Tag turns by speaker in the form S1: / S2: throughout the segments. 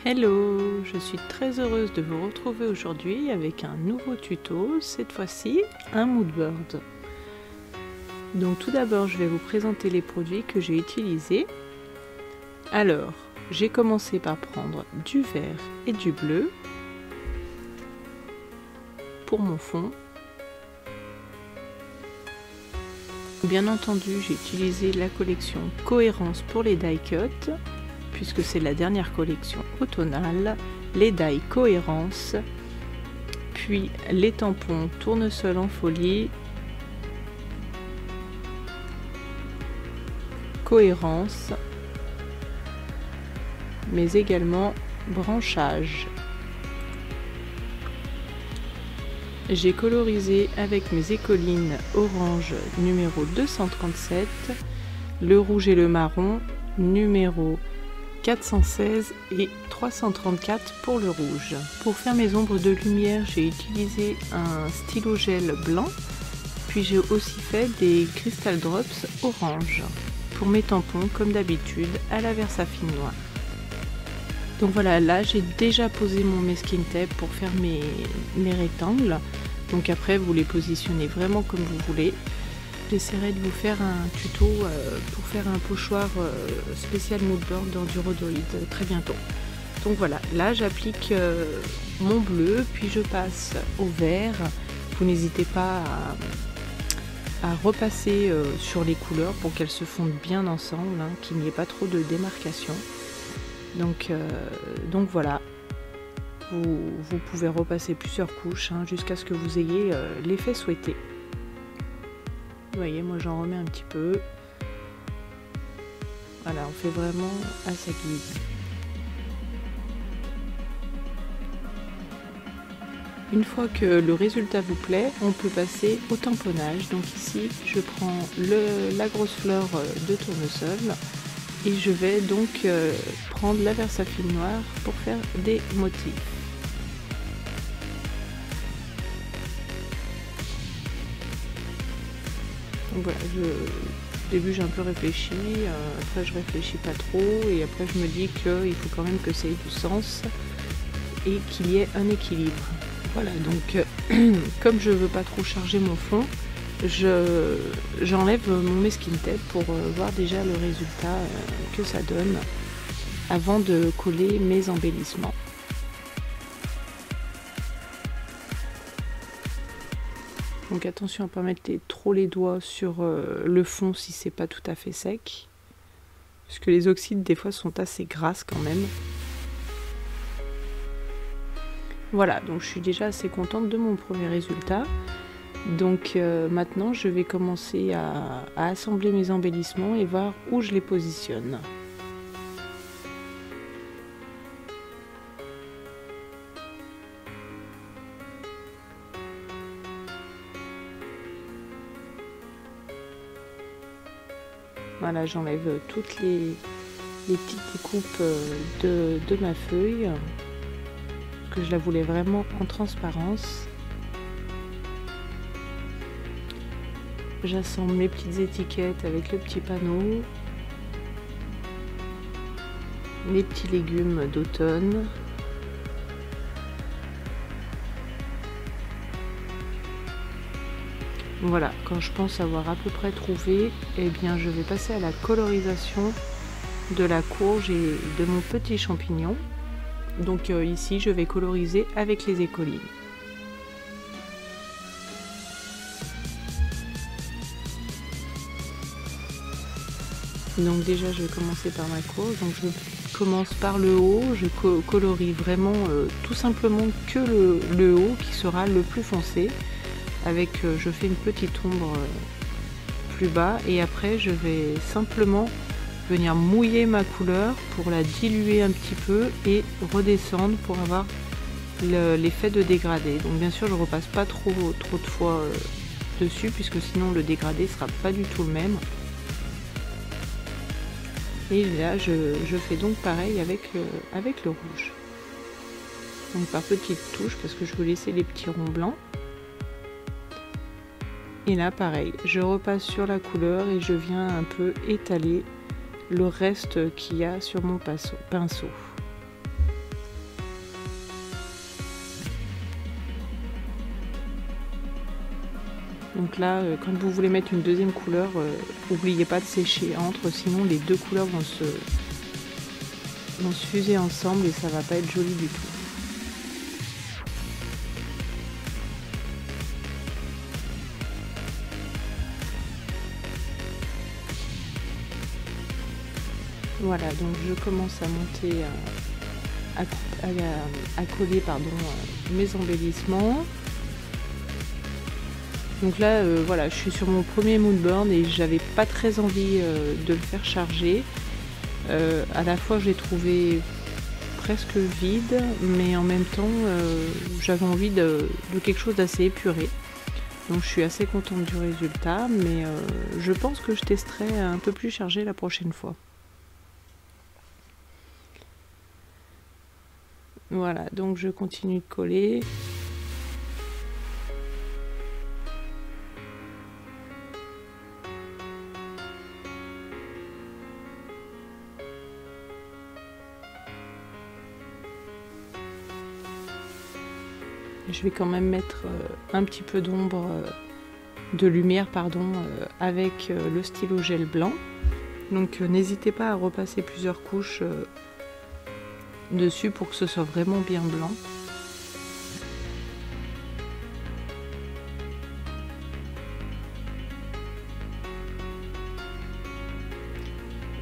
S1: Hello, je suis très heureuse de vous retrouver aujourd'hui avec un nouveau tuto, cette fois-ci un moodboard. Donc tout d'abord je vais vous présenter les produits que j'ai utilisés. Alors, j'ai commencé par prendre du vert et du bleu pour mon fond. Bien entendu, j'ai utilisé la collection Cohérence pour les die cuts, puisque c'est la dernière collection automnale, les die Cohérence, puis les tampons tournesol en folie, Cohérence, mais également branchage. J'ai colorisé avec mes écolines orange numéro 237, le rouge et le marron numéro 416 et 334 pour le rouge. Pour faire mes ombres de lumière, j'ai utilisé un stylo gel blanc, puis j'ai aussi fait des crystal drops orange. Pour mes tampons, comme d'habitude, à la Versafine noire. Donc voilà, là j'ai déjà posé mon masking tape pour faire mes rectangles. Donc après vous les positionnez vraiment comme vous voulez. J'essaierai de vous faire un tuto pour faire un pochoir spécial moodboard dans du rhodoïde très bientôt. Donc voilà, là j'applique mon bleu, puis je passe au vert. Vous n'hésitez pas à repasser sur les couleurs pour qu'elles se fondent bien ensemble, hein, qu'il n'y ait pas trop de démarcation. Donc voilà, vous pouvez repasser plusieurs couches hein, jusqu'à ce que vous ayez l'effet souhaité. Vous voyez, moi j'en remets un petit peu. Voilà, on fait vraiment à sa guise. Une fois que le résultat vous plaît, on peut passer au tamponnage. Donc ici, je prends la grosse fleur de tournesol et je vais donc prendre la Versafine noire pour faire des motifs. Donc voilà, au début j'ai un peu réfléchi, après je réfléchis pas trop et après je me dis qu'il faut quand même que ça ait du sens et qu'il y ait un équilibre. Voilà, donc comme je veux pas trop charger mon fond, j'enlève mon masking tape pour voir déjà le résultat que ça donne avant de coller mes embellissements. Donc attention à ne pas mettre trop les doigts sur le fond si c'est pas tout à fait sec, parce que les oxydes des fois sont assez grasses quand même. Voilà, donc je suis déjà assez contente de mon premier résultat. Donc maintenant je vais commencer à assembler mes embellissements et voir où je les positionne. Voilà, j'enlève toutes les petites découpes de ma feuille, que je la voulais vraiment en transparence. J'assemble mes petites étiquettes avec le petit panneau, les petits légumes d'automne. Voilà, quand je pense avoir à peu près trouvé, eh bien je vais passer à la colorisation de la courge et de mon petit champignon. Donc ici je vais coloriser avec les écolines. Donc déjà je vais commencer par ma courge, donc je commence par le haut, je colorie vraiment tout simplement que le haut qui sera le plus foncé. Avec, je fais une petite ombre plus bas et après je vais simplement venir mouiller ma couleur pour la diluer un petit peu et redescendre pour avoir l'effet de dégradé. Donc bien sûr je repasse pas trop de fois dessus puisque sinon le dégradé sera pas du tout le même. Et là je fais donc pareil avec le rouge. Donc par petites touches parce que je veux laisser les petits ronds blancs. Et là pareil, je repasse sur la couleur et je viens un peu étaler le reste qu'il y a sur mon pinceau. Donc là, quand vous voulez mettre une deuxième couleur, n'oubliez pas de sécher entre, sinon les deux couleurs vont se fuser ensemble et ça va pas être joli du tout. Voilà, donc je commence à monter, à coller mes embellissements. Donc là, voilà, je suis sur mon premier moodboard et j'avais pas très envie de le faire charger. À la fois, je l'ai trouvé presque vide, mais en même temps, j'avais envie de quelque chose d'assez épuré. Donc je suis assez contente du résultat, mais je pense que je testerai un peu plus chargé la prochaine fois. Voilà, donc je continue de coller. Je vais quand même mettre un petit peu d'ombre, de lumière, pardon, avec le stylo gel blanc. Donc n'hésitez pas à repasser plusieurs couches dessus pour que ce soit vraiment bien blanc.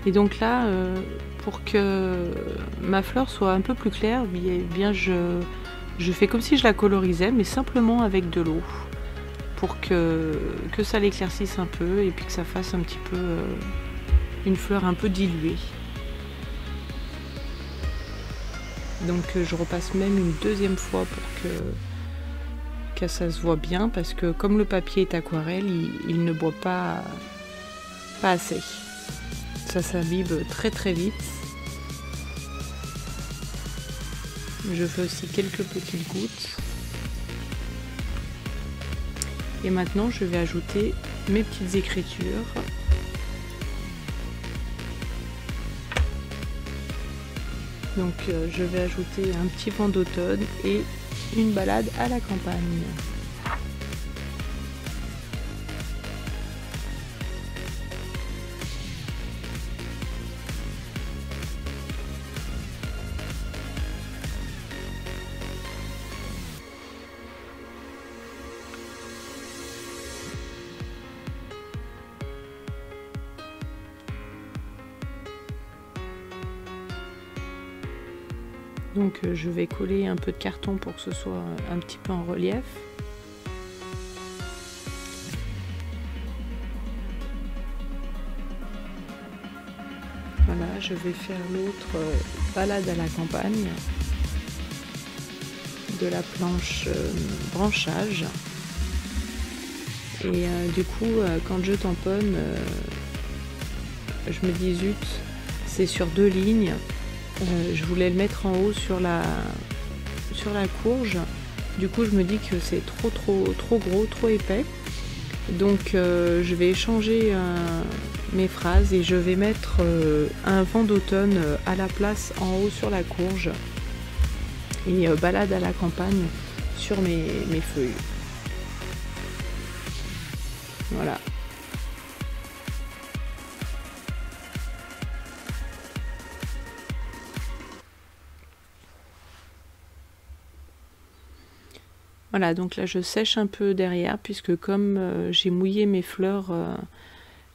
S1: Et donc là, pour que ma fleur soit un peu plus claire, bien je fais comme si je la colorisais, mais simplement avec de l'eau, pour que ça l'éclaircisse un peu et puis que ça fasse un petit peu une fleur un peu diluée. Donc je repasse même une deuxième fois pour que ça se voit bien, parce que comme le papier est aquarelle, il ne boit pas assez. Ça s'imbibe très très vite. Je fais aussi quelques petites gouttes. Et maintenant je vais ajouter mes petites écritures. Donc je vais ajouter un petit vent d'automne et une balade à la campagne. Donc je vais coller un peu de carton pour que ce soit un petit peu en relief. Voilà, je vais faire l'autre balade à la campagne de la planche branchage. Et du coup, quand je tamponne, je me dis zut, c'est sur 2 lignes. Je voulais le mettre en haut sur la courge. Du coup je me dis que c'est trop gros, trop épais. Donc je vais changer mes phrases et je vais mettre un vent d'automne à la place en haut sur la courge et balade à la campagne sur mes feuilles. Voilà. Voilà, donc là je sèche un peu derrière, puisque comme j'ai mouillé mes fleurs,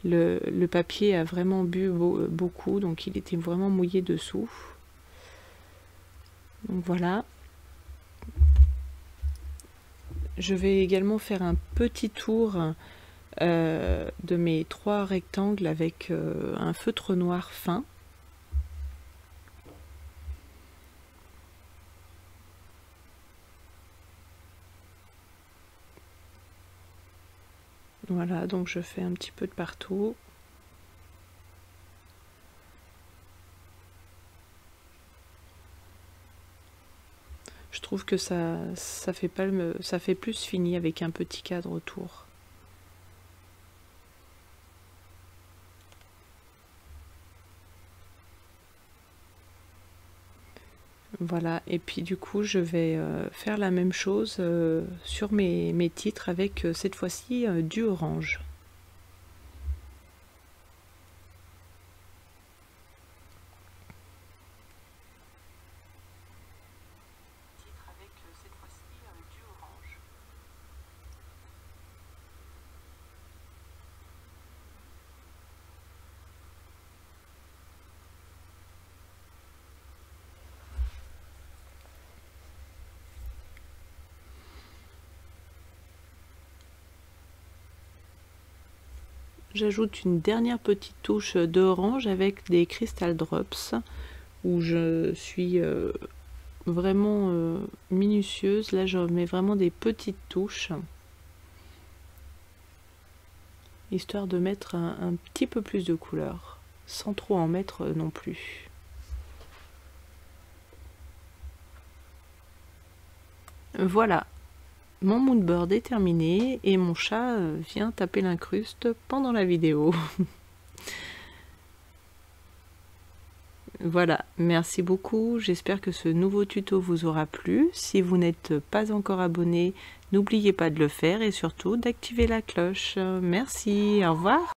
S1: le papier a vraiment bu beaucoup, donc il était vraiment mouillé dessous. Donc voilà. Je vais également faire un petit tour de mes 3 rectangles avec un feutre noir fin. Voilà, donc je fais un petit peu de partout. Je trouve que ça fait plus fini avec un petit cadre autour. Voilà, et puis du coup je vais faire la même chose sur mes titres avec cette fois-ci du orange. J'ajoute une dernière petite touche d'orange avec des Crystal Drops où je suis vraiment minutieuse. Là je mets vraiment des petites touches histoire de mettre un petit peu plus de couleur sans trop en mettre non plus. Voilà, mon moodboard est terminé et mon chat vient taper l'incruste pendant la vidéo. Voilà, merci beaucoup, j'espère que ce nouveau tuto vous aura plu. Si vous n'êtes pas encore abonné, n'oubliez pas de le faire et surtout d'activer la cloche. Merci, au revoir.